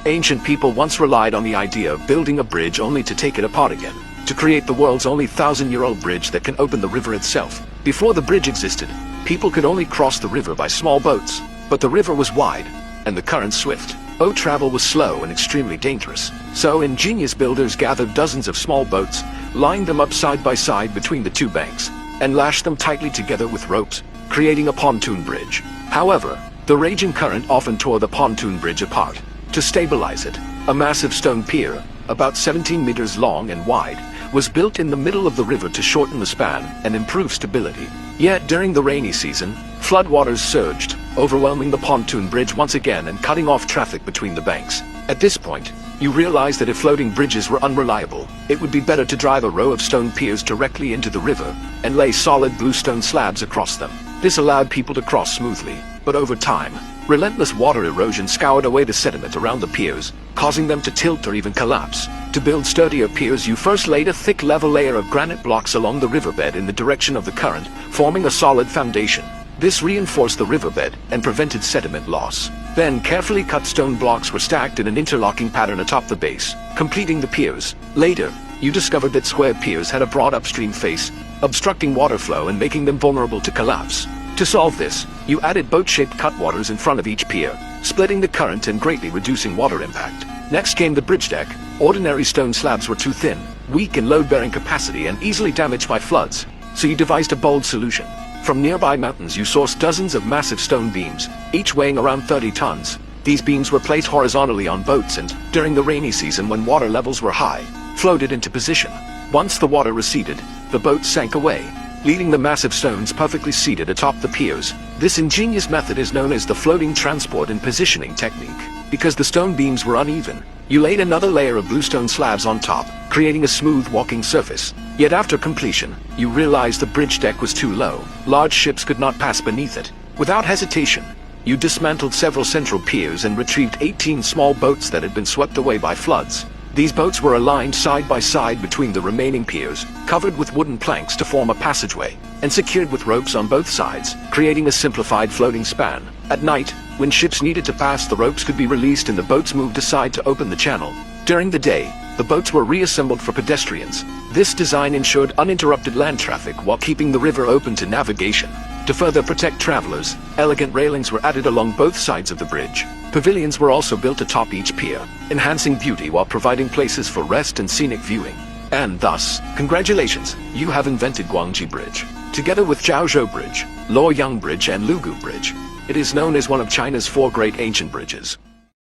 Ancient people once relied on the idea of building a bridge only to take it apart again, to create the world's only 1,000-year-old bridge that can open the river itself. Before the bridge existed, people could only cross the river by small boats, but the river was wide, and the current swift. Travel was slow and extremely dangerous. So ingenious builders gathered dozens of small boats, lined them up side by side between the two banks, and lashed them tightly together with ropes, creating a pontoon bridge. However, the raging current often tore the pontoon bridge apart. To stabilize it, a massive stone pier, about 17 meters long and wide, was built in the middle of the river to shorten the span and improve stability. Yet during the rainy season, floodwaters surged, overwhelming the pontoon bridge once again and cutting off traffic between the banks. At this point, you realized that if floating bridges were unreliable, it would be better to drive a row of stone piers directly into the river and lay solid bluestone slabs across them. This allowed people to cross smoothly, but over time, relentless water erosion scoured away the sediment around the piers, causing them to tilt or even collapse. To build sturdier piers, you first laid a thick level layer of granite blocks along the riverbed in the direction of the current, forming a solid foundation. This reinforced the riverbed and prevented sediment loss. Then carefully cut stone blocks were stacked in an interlocking pattern atop the base, completing the piers. Later, you discovered that square piers had a broad upstream face, obstructing water flow and making them vulnerable to collapse. To solve this, you added boat-shaped cutwaters in front of each pier, splitting the current and greatly reducing water impact. Next came the bridge deck. Ordinary stone slabs were too thin, weak in load-bearing capacity and easily damaged by floods, so you devised a bold solution. From nearby mountains you sourced dozens of massive stone beams, each weighing around 30 tons. These beams were placed horizontally on boats and, during the rainy season when water levels were high, floated into position. Once the water receded, the boats sank away, leaving the massive stones perfectly seated atop the piers. This ingenious method is known as the floating transport and positioning technique. Because the stone beams were uneven, you laid another layer of bluestone slabs on top, creating a smooth walking surface. Yet after completion, you realized the bridge deck was too low. Large ships could not pass beneath it. Without hesitation, you dismantled several central piers and retrieved 18 small boats that had been swept away by floods. These boats were aligned side by side between the remaining piers, covered with wooden planks to form a passageway, and secured with ropes on both sides, creating a simplified floating span. At night, when ships needed to pass, the ropes could be released and the boats moved aside to open the channel. During the day, the boats were reassembled for pedestrians. This design ensured uninterrupted land traffic while keeping the river open to navigation. To further protect travelers, elegant railings were added along both sides of the bridge. Pavilions were also built atop each pier, enhancing beauty while providing places for rest and scenic viewing. And thus, congratulations, you have invented Guangji Bridge. Together with Jiaozhou Bridge, Luoyang Bridge and Lugu Bridge, it is known as one of China's 4 great ancient bridges.